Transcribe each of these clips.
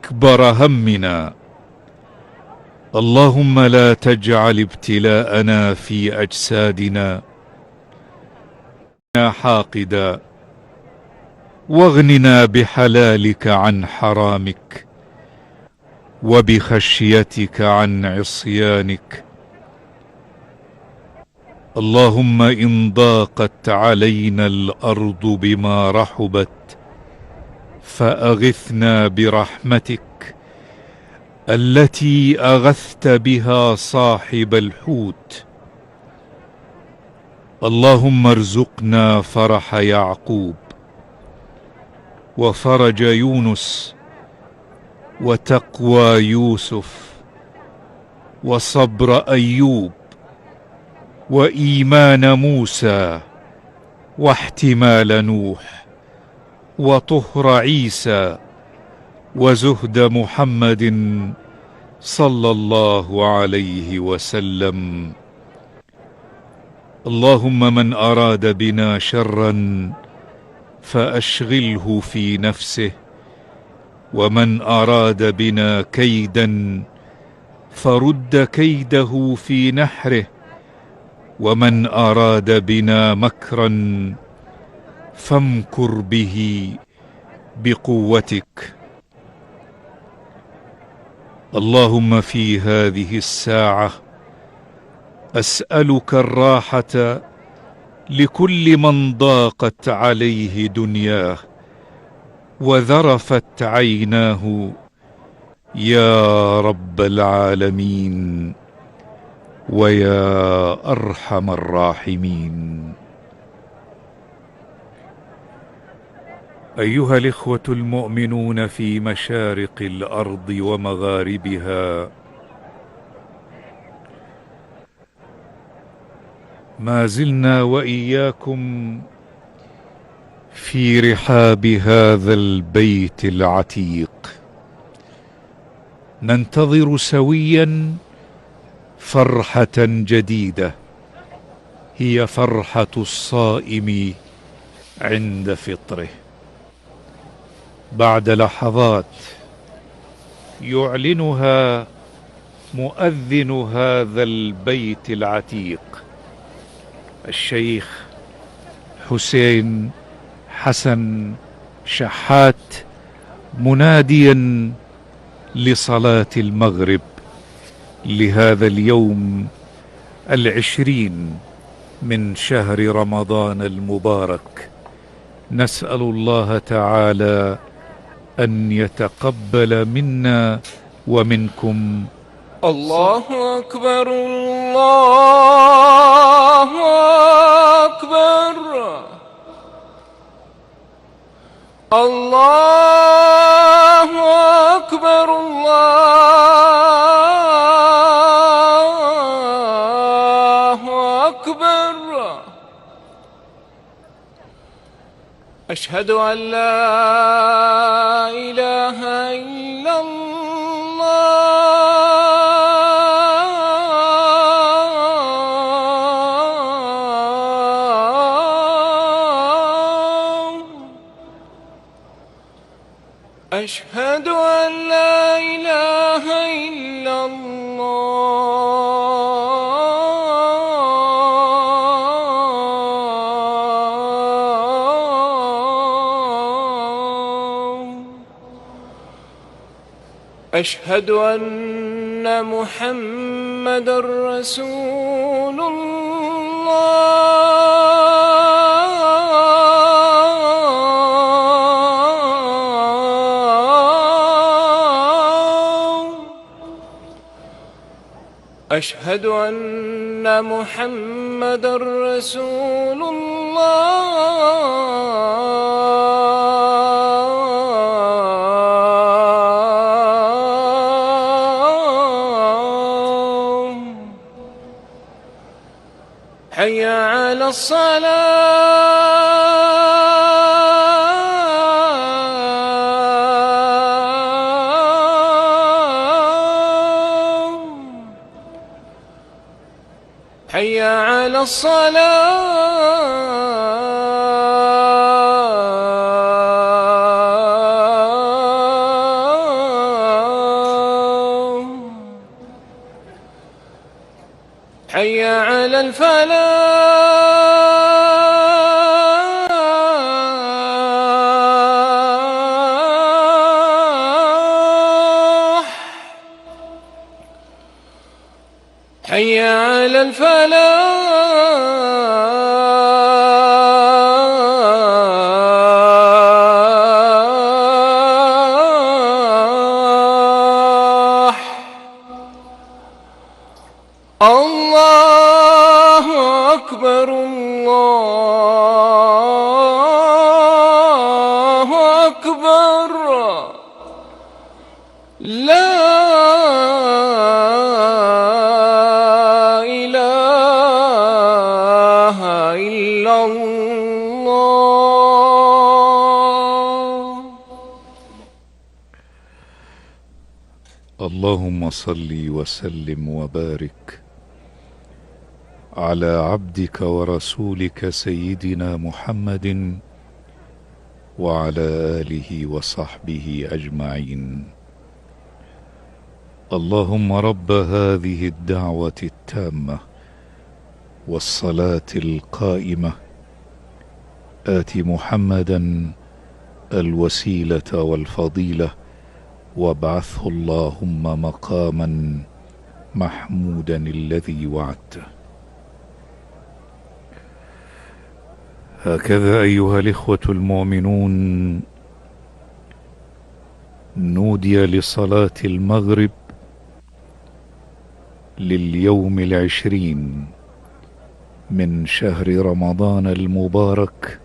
أكبر همنا. اللهم لا تجعل ابتلاءنا في أجسادنا حاقدا، واغننا بحلالك عن حرامك، وبخشيتك عن عصيانك. اللهم إن ضاقت علينا الأرض بما رحبت فأغثنا برحمتك التي أغثت بها صاحب الحوت. اللهم ارزقنا فرح يعقوب، وفرج يونس، وتقوى يوسف، وصبر أيوب، وإيمان موسى، واحتمال نوح، وطهر عيسى، وزهد محمد صلى الله عليه وسلم. اللهم من أراد بنا شرا فأشغله في نفسه، ومن أراد بنا كيدا فرد كيده في نحره، ومن أراد بنا مكرا فامكر به بقوتك. اللهم في هذه الساعة أسألك الراحة لكل من ضاقت عليه دنياه وذرفت عيناه يا رب العالمين ويا أرحم الراحمين. أيها الإخوة المؤمنون في مشارق الأرض ومغاربها، ما زلنا وإياكم في رحاب هذا البيت العتيق، ننتظر سويا فرحة جديدة، هي فرحة الصائم عند فطره. بعد لحظات يعلنها مؤذن هذا البيت العتيق الشيخ حسين حسن شحات، مناديا لصلاة المغرب لهذا اليوم 20 من شهر رمضان المبارك. نسأل الله تعالى أن يتقبل منا ومنكم. الله أكبر، الله أكبر، الله أكبر، الله أكبر. أشهد أن لا إله إلا الله، أشهد أن لا إله إلا الله، أشهد أن محمدًا رسول الله، أشهد أن محمدًا رسول الله. حي على الصلاة، حي على الصلاة. حي على الفلاح حي على الفلاح. الله أكبر الله أكبر لا إله إلا الله. اللهم صل وسلم وبارك على عبدك ورسولك سيدنا محمد وعلى آله وصحبه أجمعين. اللهم رب هذه الدعوة التامة والصلاة القائمة آت محمدا الوسيلة والفضيلة وابعثه اللهم مقاما محمودا الذي وعدته. هكذا أيها الإخوة المؤمنون نودي لصلاة المغرب لليوم 20 من شهر رمضان المبارك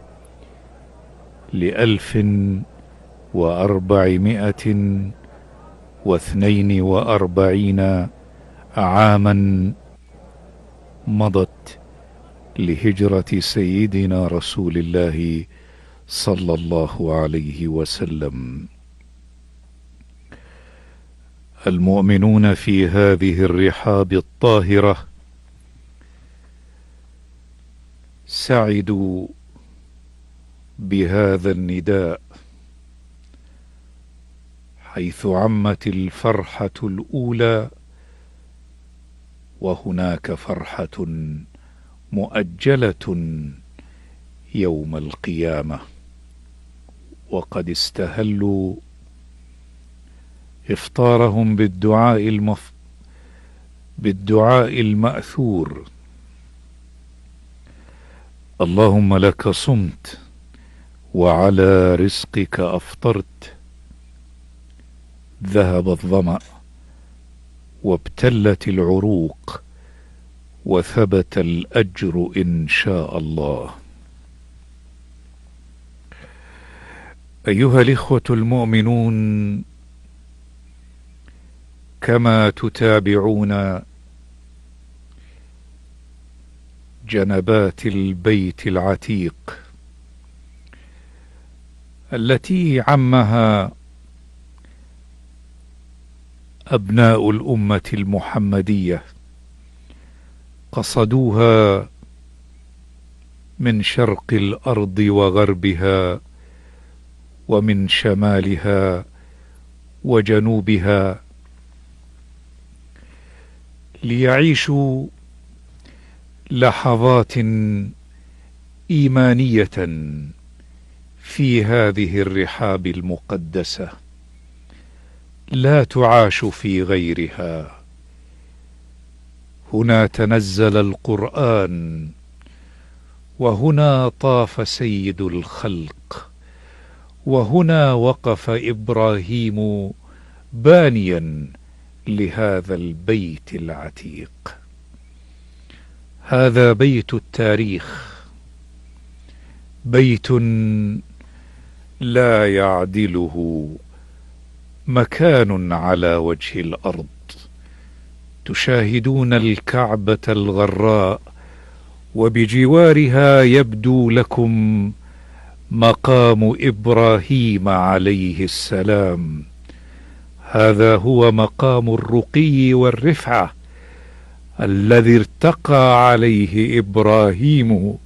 1442 عاما مضت لهجرة سيدنا رسول الله صلى الله عليه وسلم. المؤمنون في هذه الرحاب الطاهرة سعدوا بهذا النداء، حيث عمت الفرحة الأولى وهناك فرحة مؤجلة يوم القيامة، وقد استهلوا إفطارهم بالدعاء المأثور: اللهم لك صمت وعلى رزقك أفطرت، ذهب الظمأ وابتلت العروق وثبت الأجر إن شاء الله. أيها الإخوة المؤمنون، كما تتابعون جنبات البيت العتيق التي عمها أبناء الأمة المحمدية، قصدوها من شرق الأرض وغربها ومن شمالها وجنوبها، ليعيشوا لحظات إيمانية في هذه الرحاب المقدسة لا تعاش في غيرها. هنا تنزل القرآن، وهنا طاف سيد الخلق، وهنا وقف إبراهيم بانيا لهذا البيت العتيق. هذا بيت التاريخ، بيت لا يعدله مكان على وجه الأرض. تشاهدون الكعبة الغراء، وبجوارها يبدو لكم مقام إبراهيم عليه السلام. هذا هو مقام الرقي والرفعة الذي ارتقى عليه إبراهيم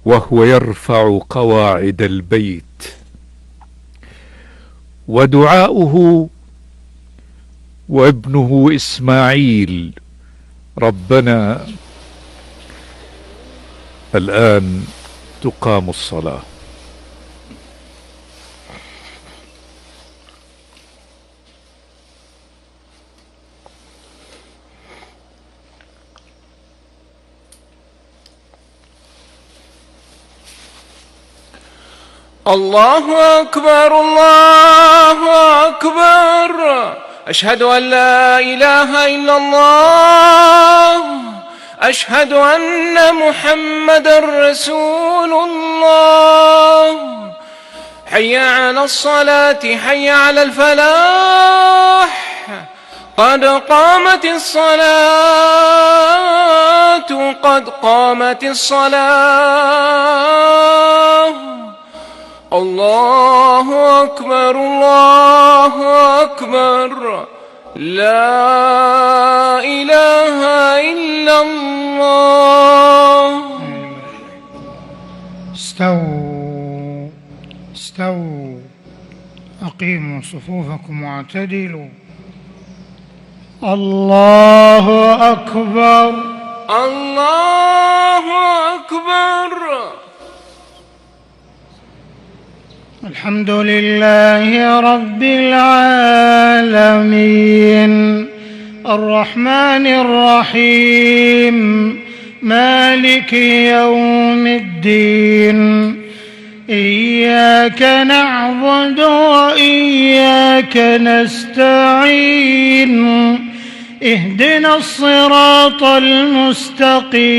وهو يرفع قواعد البيت. ودعاؤه وابنه إسماعيل. ربنا الآن تقام الصلاة. الله أكبر الله أكبر. أشهد أن لا إله إلا الله. أشهد أن محمدا رسول الله. حي على الصلاة حي على الفلاح. قد قامت الصلاة قد قامت الصلاة. الله أكبر الله أكبر. لا إله إلا الله. استووا استووا، أقيموا صفوفكم واعتدلوا. الله أكبر الله أكبر. الحمد لله رب العالمين، الرحمن الرحيم، مالك يوم الدين. إياك نعبد وإياك نستعين. اهدنا الصراط المستقيم،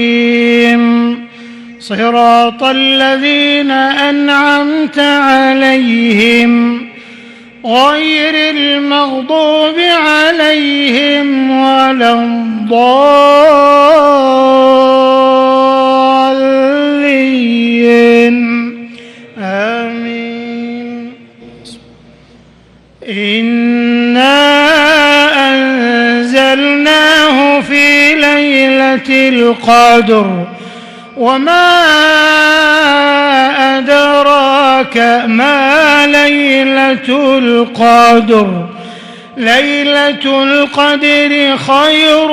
صراط الذين أنعمت عليهم غير المغضوب عليهم ولا الضالين. آمين. إنا أنزلناه في ليلة القدر، وما أدراك ما ليلة القدر. ليلة القدر خير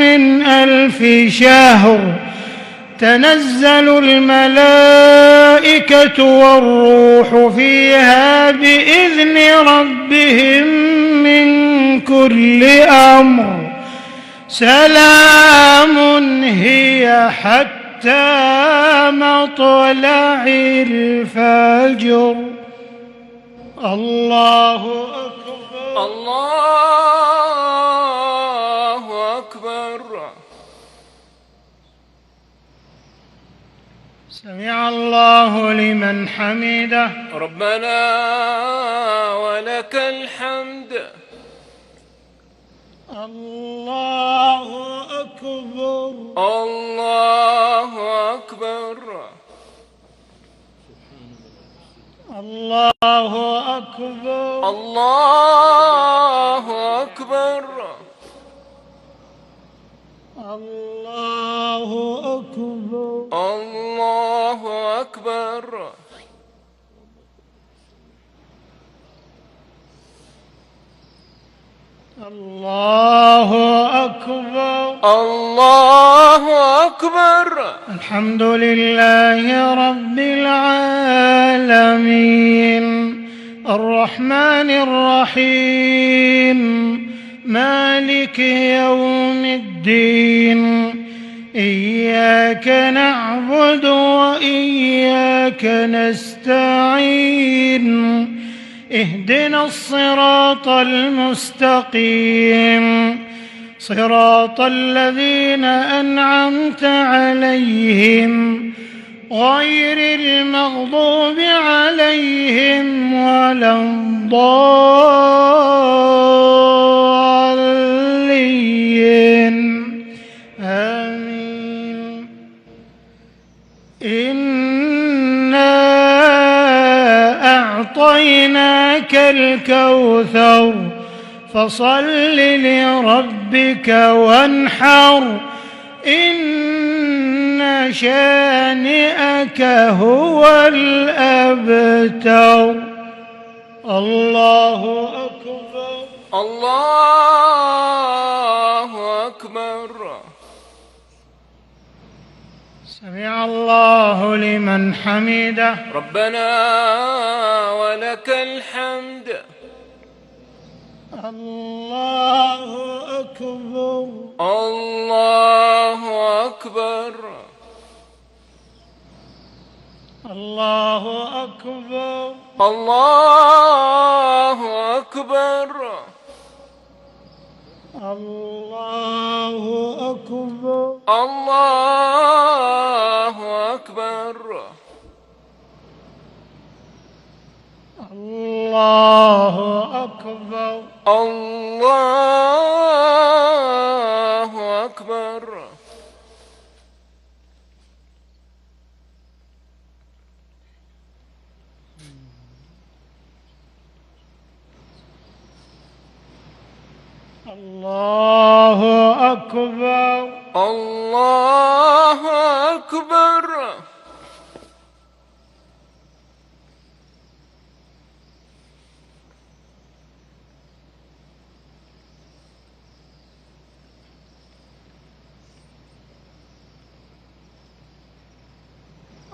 من 1000 شهر. تنزل الملائكة والروح فيها بإذن ربهم من كل أمر. سلام هي حتى مطلع الفجر. الله أكبر الله أكبر. سمع الله لمن حمده. ربنا ولك الحمد. الله أكبر الله أكبر. الله أكبر الله أكبر. الله أكبر الله أكبر. الله أكبر الله أكبر. الحمد لله رب العالمين، الرحمن الرحيم، مالك يوم الدين. إياك نعبد وإياك نستعين. اهدنا الصراط المستقيم، صراط الذين أنعمت عليهم غير المغضوب عليهم ولا الضالين. آمين. إنا أعطيناك الكوثر فصل لربك وانحر. إن شانئك هو الأبتر. الله أكبر الله أكبر. سمع الله لمن حمده. ربنا ولك الحمد. الله أكبر. الله أكبر. الله أكبر. الله أكبر. الله أكبر. الله أكبر. الله أكبر. الله أكبر. الله أكبر. الله أكبر.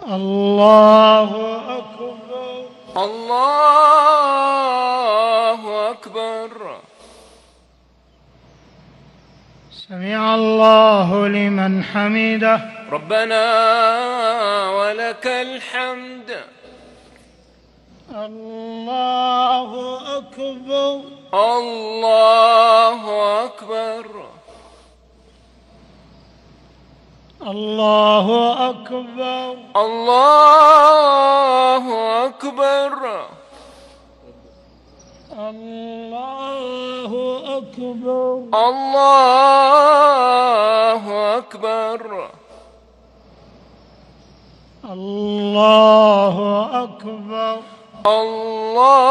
الله أكبر. الله أكبر. سمع الله لمن حمده. ربنا ولك الحمد. الله أكبر. الله أكبر. الله أكبر. الله أكبر. الله أكبر. الله أكبر. الله أكبر. الله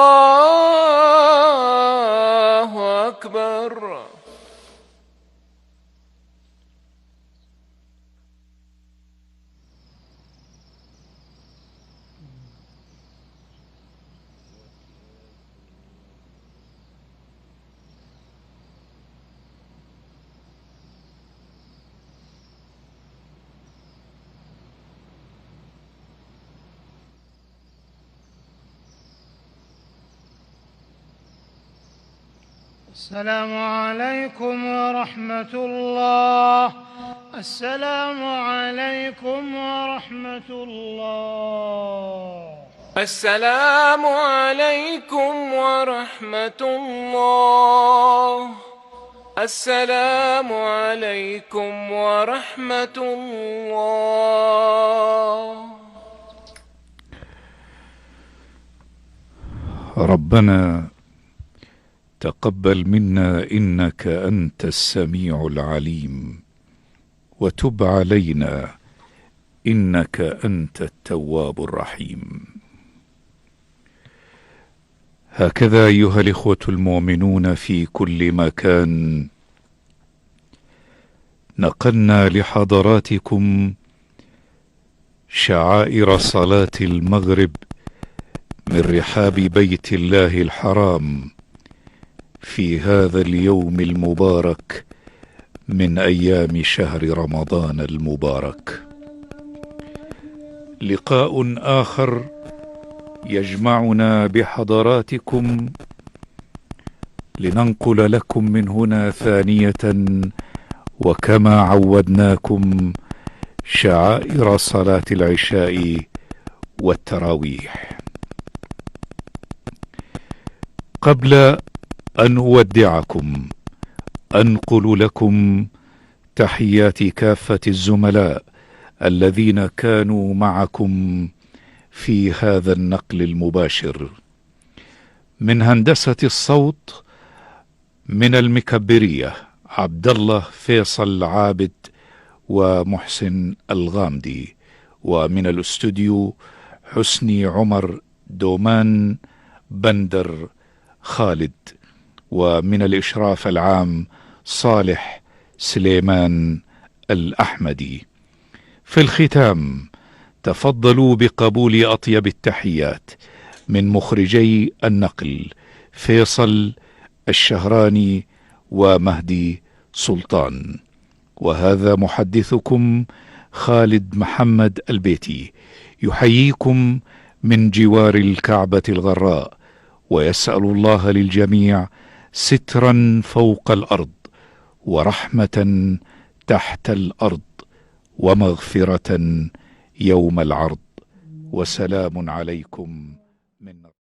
أكبر. السلام عليكم ورحمة الله. السلام عليكم ورحمة الله. السلام عليكم ورحمة الله. السلام عليكم ورحمة الله. ربنا تقبل منا إنك أنت السميع العليم، وتب علينا إنك أنت التواب الرحيم. هكذا أيها الإخوة المؤمنون في كل مكان، نقلنا لحضراتكم شعائر صلاة المغرب من رحاب بيت الله الحرام في هذا اليوم المبارك من أيام شهر رمضان المبارك. لقاء آخر يجمعنا بحضراتكم لننقل لكم من هنا ثانية وكما عودناكم شعائر صلاة العشاء والتراويح. قبل أن أودعكم أنقل لكم تحيات كافة الزملاء الذين كانوا معكم في هذا النقل المباشر. من هندسة الصوت من المكبرية عبد الله فيصل عابد ومحسن الغامدي، ومن الاستوديو حسني عمر دومان بندر خالد، ومن الإشراف العام صالح سليمان الأحمدي. في الختام تفضلوا بقبول أطيب التحيات من مخرجي النقل فيصل الشهراني ومهدي سلطان. وهذا محدثكم خالد محمد البيتي يحييكم من جوار الكعبة الغراء، ويسأل الله للجميع سترا فوق الأرض، ورحمة تحت الأرض، ومغفرة يوم العرض. وسلام عليكم